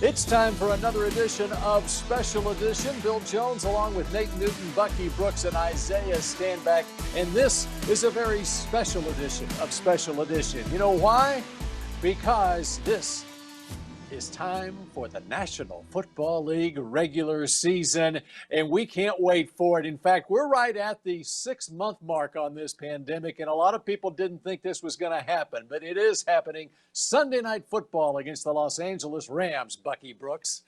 It's time for another edition of Special Edition. Bill Jones along with Nate Newton, Bucky Brooks, and Isaiah Stanback. And this is a very special edition of Special Edition. You know why? Because this is time for the National Football League regular season, and we can't wait for it. In fact, we're right at the 6-month mark on this pandemic, and a lot of people didn't think this was going to happen, but it is happening. Sunday Night Football against the Los Angeles Rams, Bucky Brooks.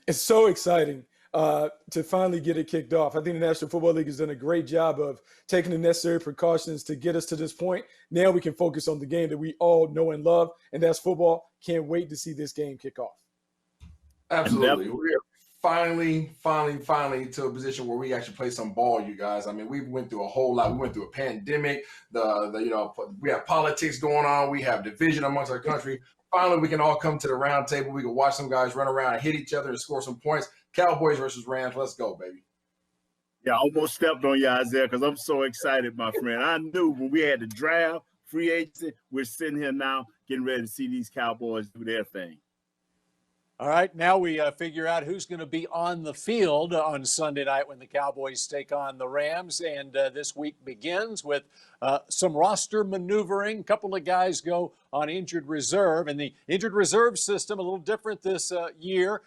It's so exciting to finally get it kicked off. I think the National Football League has done a great job of taking the necessary precautions to get us to this point. Now we can focus on the game that we all know and love, and that's football. Can't wait to see this game kick off. Absolutely. We're finally to a position where we actually play some ball, you guys. I mean, we went through a whole lot. We went through a pandemic. We have politics going on. We have division amongst our country. Finally, we can all come to the round table. We can watch some guys run around and hit each other and score some points. Cowboys versus Rams. Let's go, baby. Yeah, I almost stepped on you, Isaiah, because I'm so excited, my friend. I knew when we had the draft, free agency, we're sitting here now getting ready to see these Cowboys do their thing. All right, now we figure out who's going to be on the field on Sunday night when the Cowboys take on the Rams. And this week begins with some roster maneuvering. A couple of guys go on injured reserve. And the injured reserve system, a little different this year.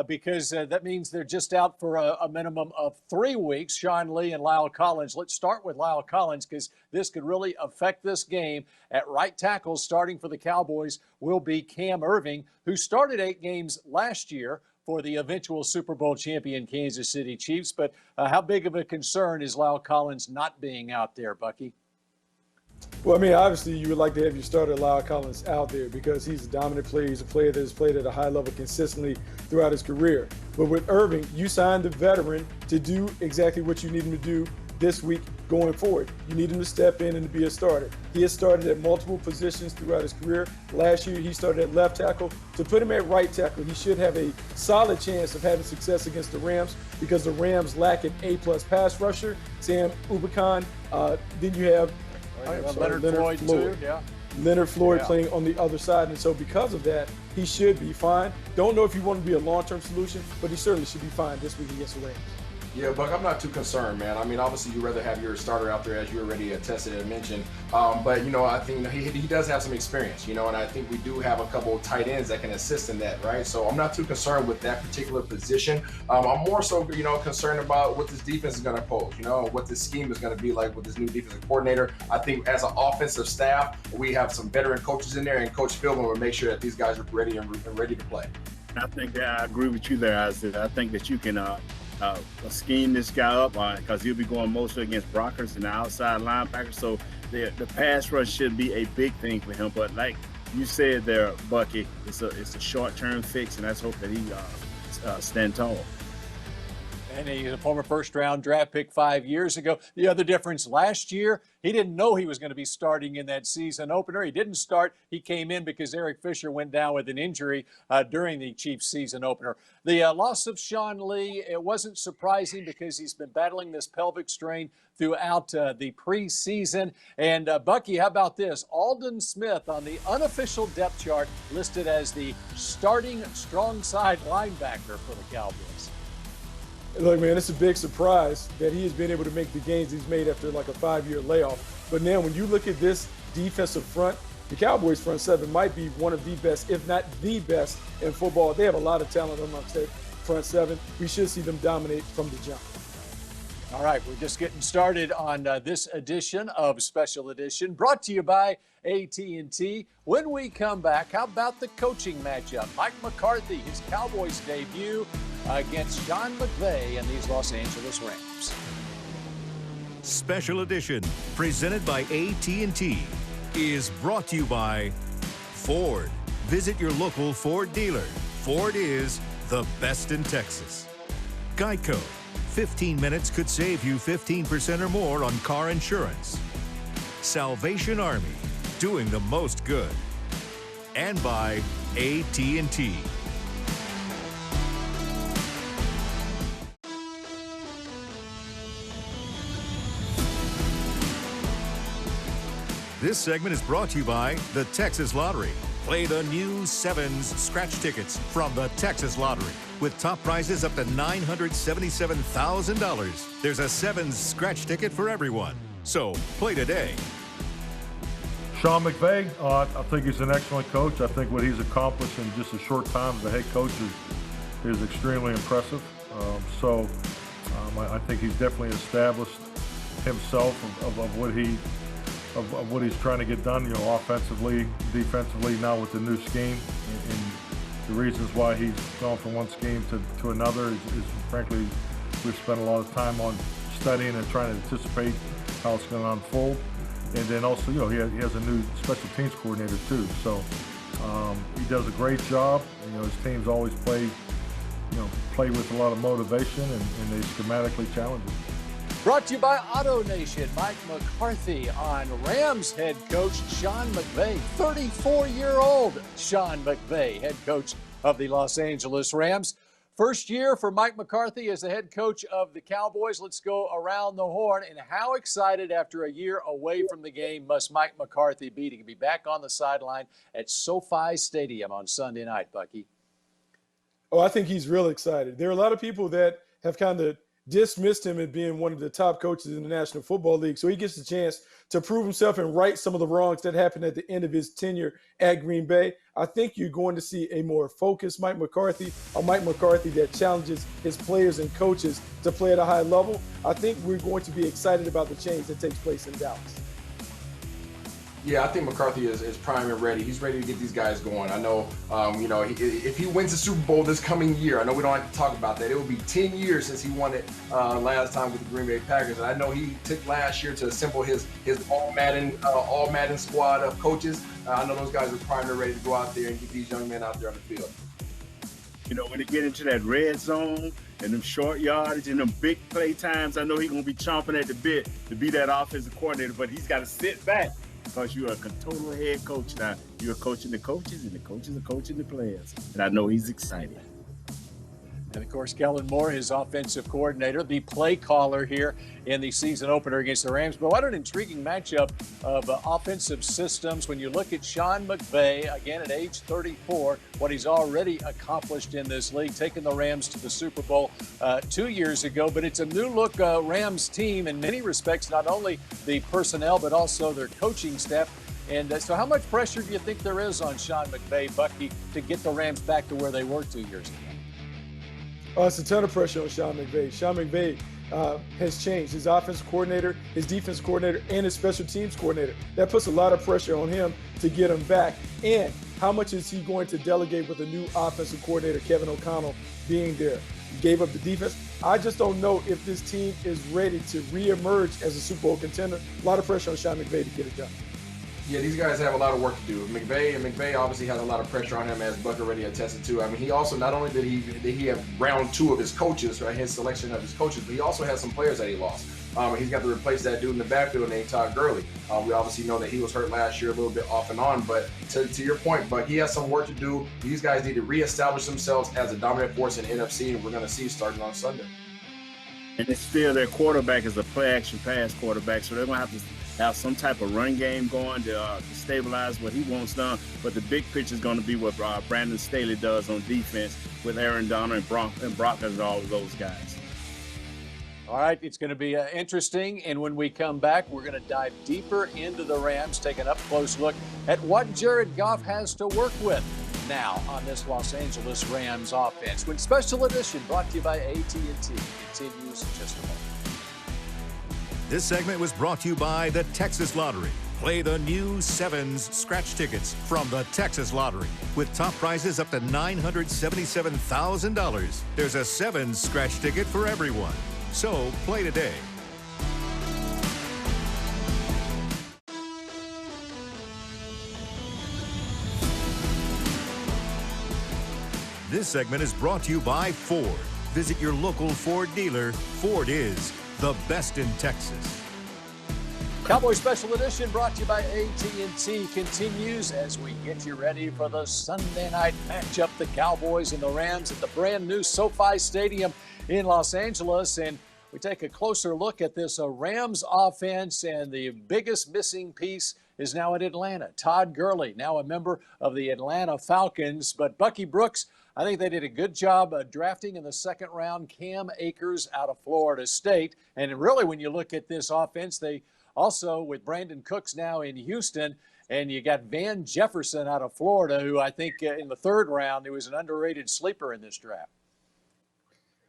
Because that means they're just out for a minimum of 3 weeks, Sean Lee and Lyle Collins. Let's start with Lyle Collins because this could really affect this game. At right tackle, starting for the Cowboys, will be Cam Irving, who started 8 games last year for the eventual Super Bowl champion Kansas City Chiefs. But how big of a concern is Lyle Collins not being out there, Bucky? Well, I mean, obviously you would like to have your starter Lyle Collins out there because he's a dominant player. He's a player that has played at a high level consistently throughout his career. But with Irving, you signed a veteran to do exactly what you need him to do this week going forward. You need him to step in and to be a starter. He has started at multiple positions throughout his career. Last year, he started at left tackle. To put him at right tackle, he should have a solid chance of having success against the Rams because the Rams lack an A-plus pass rusher, Sam Ubicon. Then you have Leonard Floyd. Too. Yeah. Leonard Floyd playing on the other side. And so because of that, he should be fine. Don't know if he want to be a long-term solution, but he certainly should be fine this week against the Rams. Yeah, Buck, I'm not too concerned, man. I mean, obviously, you'd rather have your starter out there, as you already attested and mentioned. But, you know, I think he does have some experience, you know, and I think we do have a couple of tight ends that can assist in that, right? So I'm not too concerned with that particular position. I'm more so, you know, concerned about what this defense is going to pose, you know, what this scheme is going to be like with this new defensive coordinator. I think as an offensive staff, we have some veteran coaches in there, and Coach Philbin will make sure that these guys are ready and ready to play. I think that I agree with you there, Isaiah. I think that you can scheme this guy up because he'll be going mostly against blockers and the outside linebackers. So the pass rush should be a big thing for him. But like you said there, Bucky, it's a short-term fix, and let's hope that he stand tall. And he's a former first-round draft pick 5 years ago. The other difference last year, he didn't know he was going to be starting in that season opener. He didn't start. He came in because Eric Fisher went down with an injury during the Chiefs season opener. The loss of Sean Lee, it wasn't surprising because he's been battling this pelvic strain throughout the preseason. And Bucky, how about this? Aldon Smith on the unofficial depth chart listed as the starting strong side linebacker for the Cowboys. Look, man, it's a big surprise that he has been able to make the gains he's made after like a 5-year layoff. But now when you look at this defensive front, the Cowboys front seven might be one of the best, if not the best, in football. They have a lot of talent amongst that front seven. We should see them dominate from the jump. All right, we're just getting started on this edition of Special Edition, brought to you by AT&T. When we come back, how about the coaching matchup? Mike McCarthy, his Cowboys debut against Sean McVay and these Los Angeles Rams. Special Edition, presented by AT&T, is brought to you by Ford. Visit your local Ford dealer. Ford is the best in Texas. Geico. 15 minutes could save you 15% or more on car insurance. Salvation Army, doing the most good. And by AT&T. This segment is brought to you by the Texas Lottery. Play the new Sevens scratch tickets from the Texas Lottery. With top prizes up to $977,000. There's a Sevens scratch ticket for everyone. So play today. Sean McVay, I think he's an excellent coach. I think what he's accomplished in just a short time as a head coach is extremely impressive. I think he's definitely established himself of what he's trying to get done, offensively, defensively, now with the new scheme. And the reasons why he's gone from one scheme to another is frankly, we've spent a lot of time on studying and trying to anticipate how it's going to unfold. And then also, he has a new special teams coordinator too. So he does a great job. His teams always play with a lot of motivation and they schematically challenge him. Brought to you by Auto Nation. Mike McCarthy on Rams head coach Sean McVay. 34-year-old Sean McVay, head coach of the Los Angeles Rams. First year for Mike McCarthy as the head coach of the Cowboys. Let's go around the horn. And how excited after a year away from the game must Mike McCarthy be to be back on the sideline at SoFi Stadium on Sunday night, Bucky? Oh, I think he's real excited. There are a lot of people that have kind of dismissed him as being one of the top coaches in the National Football League. So he gets the chance to prove himself and right some of the wrongs that happened at the end of his tenure at Green Bay. I think you're going to see a more focused Mike McCarthy, a Mike McCarthy that challenges his players and coaches to play at a high level. I think we're going to be excited about the change that takes place in Dallas. Yeah, I think McCarthy is prime and ready. He's ready to get these guys going. I know, if he wins the Super Bowl this coming year, I know we don't like to talk about that. It will be 10 years since he won it last time with the Green Bay Packers. And I know he took last year to assemble his all Madden squad of coaches. I know those guys are primed and ready to go out there and get these young men out there on the field. When they get into that red zone and them short yardage and them big play times, I know he's going to be chomping at the bit to be that offensive coordinator, but he's got to sit back. Because you're a total head coach now. You're coaching the coaches, and the coaches are coaching the players. And I know he's excited. And, of course, Kellen Moore, his offensive coordinator, the play caller here in the season opener against the Rams. But what an intriguing matchup of offensive systems when you look at Sean McVay, again at age 34, what he's already accomplished in this league, taking the Rams to the Super Bowl 2 years ago. But it's a new-look Rams team in many respects, not only the personnel but also their coaching staff. And so how much pressure do you think there is on Sean McVay, Bucky, to get the Rams back to where they were 2 years ago? Oh, it's a ton of pressure on Sean McVay. Sean McVay has changed. His offensive coordinator, his defensive coordinator, and his special teams coordinator. That puts a lot of pressure on him to get him back. And how much is he going to delegate with the new offensive coordinator, Kevin O'Connell, being there? He gave up the defense. I just don't know if this team is ready to reemerge as a Super Bowl contender. A lot of pressure on Sean McVay to get it done. Yeah, these guys have a lot of work to do. McVay obviously has a lot of pressure on him, as Buck already attested to. I mean, he also, not only did he have round two of his coaches, right, his selection of his coaches, but he also has some players that he lost. He's got to replace that dude in the backfield named Todd Gurley. We obviously know that he was hurt last year a little bit off and on, but to your point, Buck, he has some work to do. These guys need to reestablish themselves as a dominant force in NFC, and we're going to see starting on Sunday. And it's still their quarterback is a play-action pass quarterback, so they're going to have to have some type of run game going to stabilize what he wants done. But the big picture is going to be what Brandon Staley does on defense with Aaron Donald and Brock and all of those guys. All right, it's going to be interesting. And when we come back, we're going to dive deeper into the Rams, take an up-close look at what Jared Goff has to work with now on this Los Angeles Rams offense. When Special Edition, brought to you by AT&T, continues in just a moment. This segment was brought to you by the Texas Lottery. Play the new Sevens scratch tickets from the Texas Lottery. With top prizes up to $977,000. There's a Sevens scratch ticket for everyone. So play today. This segment is brought to you by Ford. Visit your local Ford dealer. Ford is the best in Texas. Cowboy Special Edition brought to you by AT&T continues as we get you ready for the Sunday night matchup, the Cowboys and the Rams at the brand new SoFi Stadium in Los Angeles. And we take a closer look at this Rams offense, and the biggest missing piece is now in Atlanta. Todd Gurley, now a member of the Atlanta Falcons. But Bucky Brooks, I think they did a good job drafting in the second round Cam Akers out of Florida State. And really, when you look at this offense, they also, with Brandon Cooks now in Houston, and you got Van Jefferson out of Florida, who I think in the third round, he was an underrated sleeper in this draft.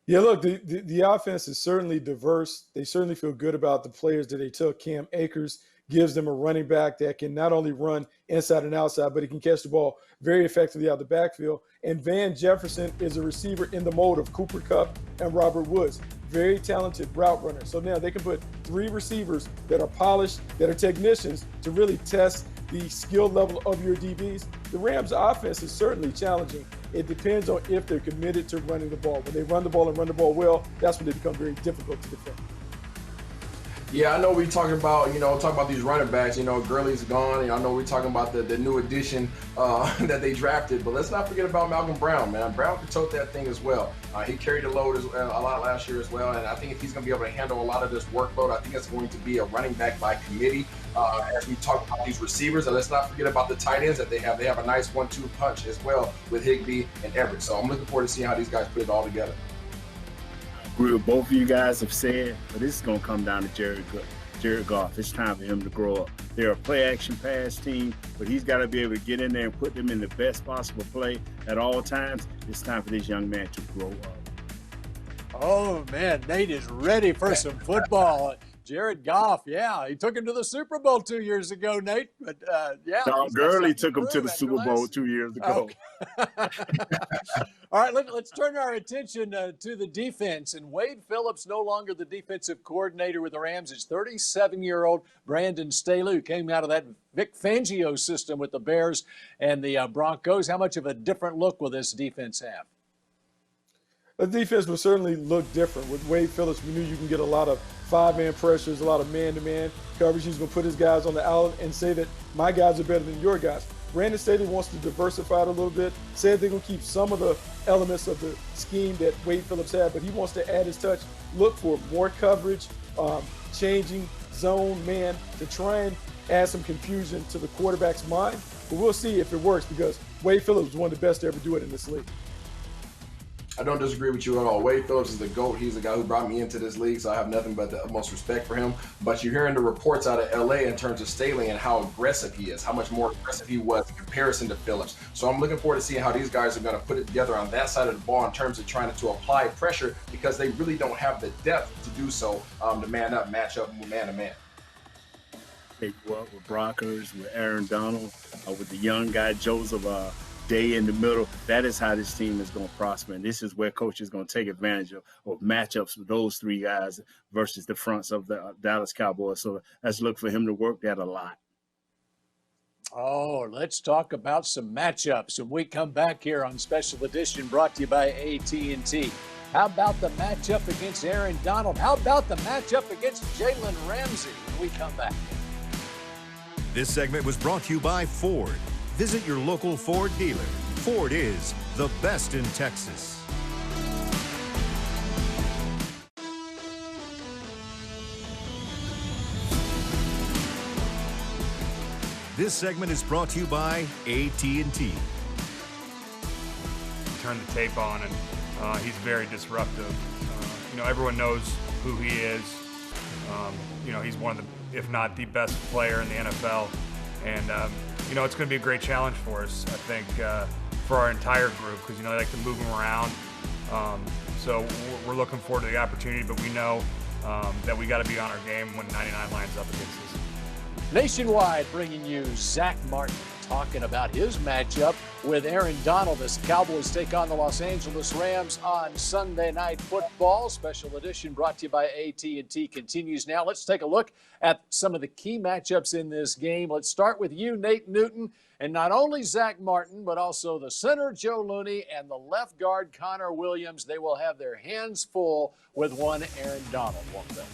Yeah, look, the offense is certainly diverse. They certainly feel good about the players that they took. Cam Akers gives them a running back that can not only run inside and outside, but he can catch the ball very effectively out the backfield. And Van Jefferson is a receiver in the mold of Cooper Kupp and Robert Woods. Very talented route runner. So now they can put three receivers that are polished, that are technicians, to really test the skill level of your DBs. The Rams' offense is certainly challenging. It depends on if they're committed to running the ball. When they run the ball and run the ball well, that's when they become very difficult to defend. Yeah, I know we're talking about, these running backs. Gurley's gone. I know we're talking about the new addition that they drafted. But let's not forget about Malcolm Brown, man. Brown could tote that thing as well. He carried the load a lot last year as well. And I think if he's going to be able to handle a lot of this workload, I think it's going to be a running back by committee. As we talk about these receivers, and let's not forget about the tight ends that they have. They have a nice 1-2 punch as well with Higbee and Everett. So I'm looking forward to seeing how these guys put it all together. Agree with both of you guys have said, but this is going to come down to Jared Goff. It's time for him to grow up. They're a play-action pass team, but he's got to be able to get in there and put them in the best possible play at all times. It's time for this young man to grow up. Oh, man, Nate is ready for some football. Jared Goff, yeah, he took him to the Super Bowl 2 years ago, Nate. But yeah, no, Gurley took him to the Super Bowl 2 years ago. Okay. All right, let's turn our attention to the defense. And Wade Phillips, no longer the defensive coordinator with the Rams. It's 37-year-old Brandon Staley, who came out of that Vic Fangio system with the Bears and the Broncos. How much of a different look will this defense have? The defense will certainly look different. With Wade Phillips, we knew you can get a lot of five-man pressures, a lot of man-to-man coverage. He's going to put his guys on the island and say that my guys are better than your guys. Brandon Staley wants to diversify it a little bit, said they're going to keep some of the elements of the scheme that Wade Phillips had, but he wants to add his touch, look for more coverage, changing zone, man, to try and add some confusion to the quarterback's mind. But we'll see if it works, because Wade Phillips was one of the best to ever do it in this league. I don't disagree with you at all. Wade Phillips is the GOAT. He's the guy who brought me into this league, so I have nothing but the utmost respect for him. But you're hearing the reports out of LA in terms of Staley and how aggressive he is, how much more aggressive he was in comparison to Phillips. So I'm looking forward to seeing how these guys are going to put it together on that side of the ball in terms of trying to apply pressure, because they really don't have the depth to do so, to man up, match up, man to man. They grew up with Brockers, with Aaron Donald, with the young guy Joseph Day in the middle. That is how this team is going to prosper, and this is where coach is going to take advantage of matchups with those three guys versus the fronts of the Dallas Cowboys. So let's look for him to work that a lot. Oh, let's talk about some matchups when we come back here on Special Edition, brought to you by AT&T. How about the matchup against Aaron Donald? How about the matchup against Jalen Ramsey when we come back? This segment was brought to you by Ford. Visit your local Ford dealer. Ford is the best in Texas. This segment is brought to you by AT&T. Turn the tape on, and he's very disruptive. Everyone knows who he is. He's one of the, if not the best player in the NFL. And, it's going to be a great challenge for us, I think, for our entire group, because, they like to move him around. So we're looking forward to the opportunity, but we know that we got to be on our game when 99 lines up against us. Nationwide, bringing you Zach Martin talking about his matchup with Aaron Donald as the Cowboys take on the Los Angeles Rams on Sunday Night Football. Special edition brought to you by AT&T continues now. Let's take a look at some of the key matchups in this game. Let's start with you, Nate Newton, and not only Zach Martin, but also the center, Joe Looney, and the left guard, Connor Williams. They will have their hands full with one Aaron Donald, won't they?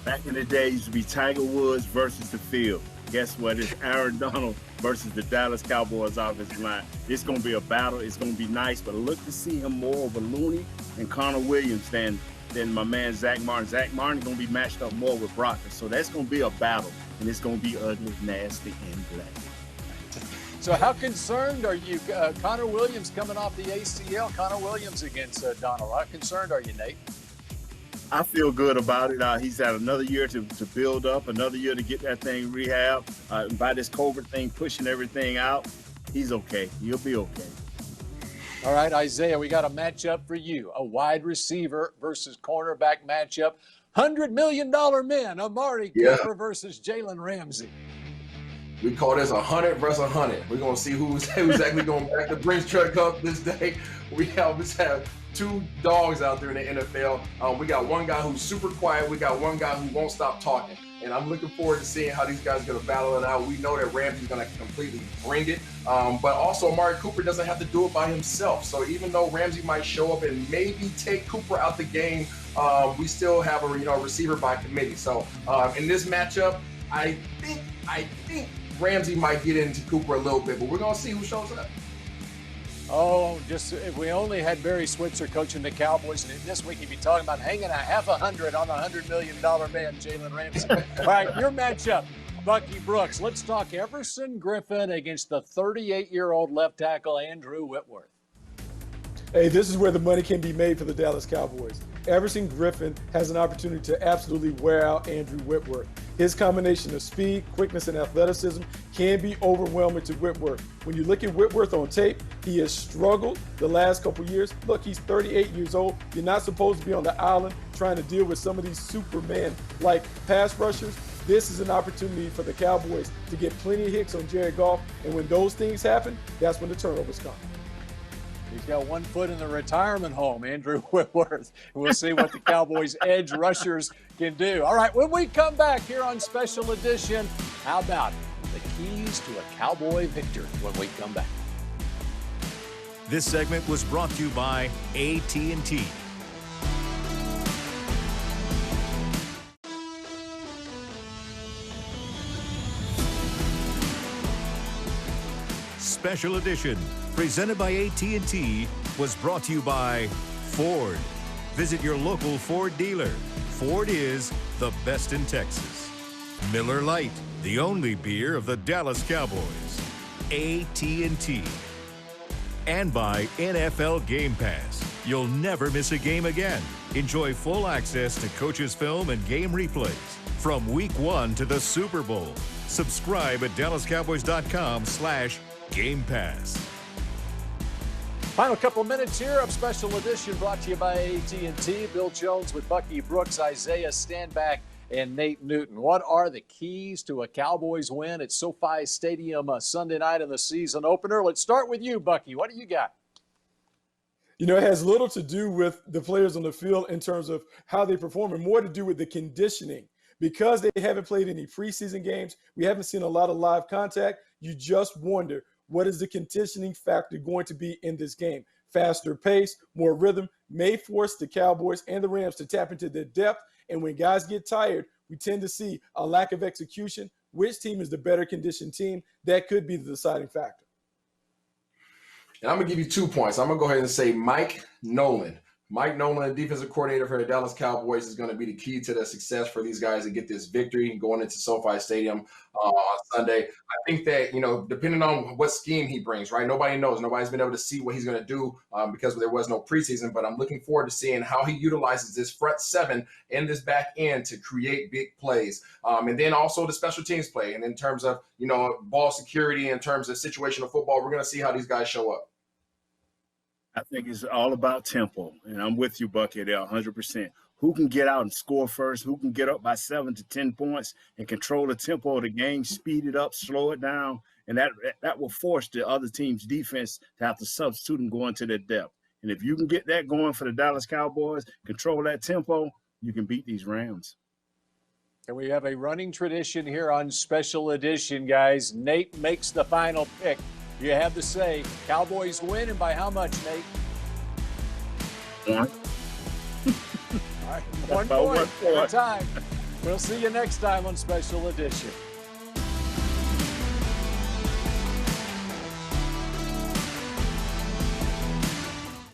Back in the day, it used to be Tiger Woods versus the field. Guess what? It's Aaron Donald versus the Dallas Cowboys offensive line. It's going to be a battle. It's going to be nice, but look to see him more over Looney and Connor Williams than than my man Zach Martin. Zach Martin is going to be matched up more with Brockers. So that's going to be a battle, and it's going to be ugly, nasty, and black. So how concerned are you? Connor Williams coming off the ACL. Connor Williams against Donald. How concerned are you, Nate? I feel good about it. He's had another year to build up, another year to get that thing rehab. By this COVID thing pushing everything out, he's okay. He'll be okay. All right, Isaiah, we got a matchup for you. A wide receiver versus cornerback matchup. $100 million men, Amari Cooper versus Jalen Ramsey. We call this 100 versus 100. We're going to see who's actually going to back the Brinks truck up this day. We have two dogs out there in the NFL. We got one guy who's super quiet. We got one guy who won't stop talking. And I'm looking forward to seeing how these guys are going to battle it out. We know that Ramsey's going to completely bring it. But also Amari Cooper doesn't have to do it by himself. So even though Ramsey might show up and maybe take Cooper out the game, we still have a receiver by committee. So in this matchup, I think Ramsey might get into Cooper a little bit, but we're going to see who shows up. Oh, just if we only had Barry Switzer coaching the Cowboys, and this week he'd be talking about hanging a half a hundred on the $100 million man, Jalen Ramsey. All right, your matchup, Bucky Brooks. Let's talk Everson Griffin against the 38-year-old left tackle, Andrew Whitworth. Hey, this is where the money can be made for the Dallas Cowboys. Everson Griffin has an opportunity to absolutely wear out Andrew Whitworth. His combination of speed, quickness, and athleticism can be overwhelming to Whitworth. When you look at Whitworth on tape, he has struggled the last couple years. Look, he's 38 years old. You're not supposed to be on the island trying to deal with some of these Superman-like pass rushers. This is an opportunity for the Cowboys to get plenty of hits on Jared Goff, and when those things happen, that's when the turnovers come. He's got one foot in the retirement home, Andrew Whitworth. We'll see what the Cowboys' edge rushers can do. All right, when we come back here on Special Edition, how about the keys to a Cowboy victory when we come back? This segment was brought to you by AT&T. Special Edition, presented by AT&T, was brought to you by Ford. Visit your local Ford dealer. Ford is the best in Texas. Miller Lite, the only beer of the Dallas Cowboys. AT&T. And by NFL Game Pass. You'll never miss a game again. Enjoy full access to coaches' film and game replays from Week 1 to the Super Bowl. Subscribe at DallasCowboys.com/Game Pass. Final couple minutes here of Special Edition brought to you by AT&T. Bill Jones with Bucky Brooks, Isaiah Standback, and Nate Newton. What are the keys to a Cowboys win at SoFi Stadium Sunday night in the season opener? Let's start with you, Bucky. What do you got? You know, it has little to do with the players on the field in terms of how they perform and more to do with the conditioning. Because they haven't played any preseason games, we haven't seen a lot of live contact. You just wonder, what is the conditioning factor going to be in this game? Faster pace, more rhythm may force the Cowboys and the Rams to tap into their depth. And when guys get tired, we tend to see a lack of execution. Which team is the better conditioned team? That could be the deciding factor. And I'm going to give you 2 points. I'm going to go ahead and say Mike Nolan. Mike Nolan, the defensive coordinator for the Dallas Cowboys, is going to be the key to the success for these guys to get this victory going into SoFi Stadium on Sunday. I think that, depending on what scheme he brings, right? Nobody knows. Nobody's been able to see what he's going to do because there was no preseason. But I'm looking forward to seeing how he utilizes this front seven and this back end to create big plays. And then also the special teams play. And in terms of, ball security, in terms of situational football, we're going to see how these guys show up. I think it's all about tempo, and I'm with you, Bucky, there 100%. Who can get out and score first? Who can get up by 7 to 10 points and control the tempo of the game, speed it up, slow it down, and that will force the other team's defense to have to substitute and go into their depth. And if you can get that going for the Dallas Cowboys, control that tempo, you can beat these Rams. And we have a running tradition here on Special Edition, guys. Nate makes the final pick. You have to say, Cowboys win, and by how much, Nate? One. All right, 1 point at a time. We'll see you next time on Special Edition.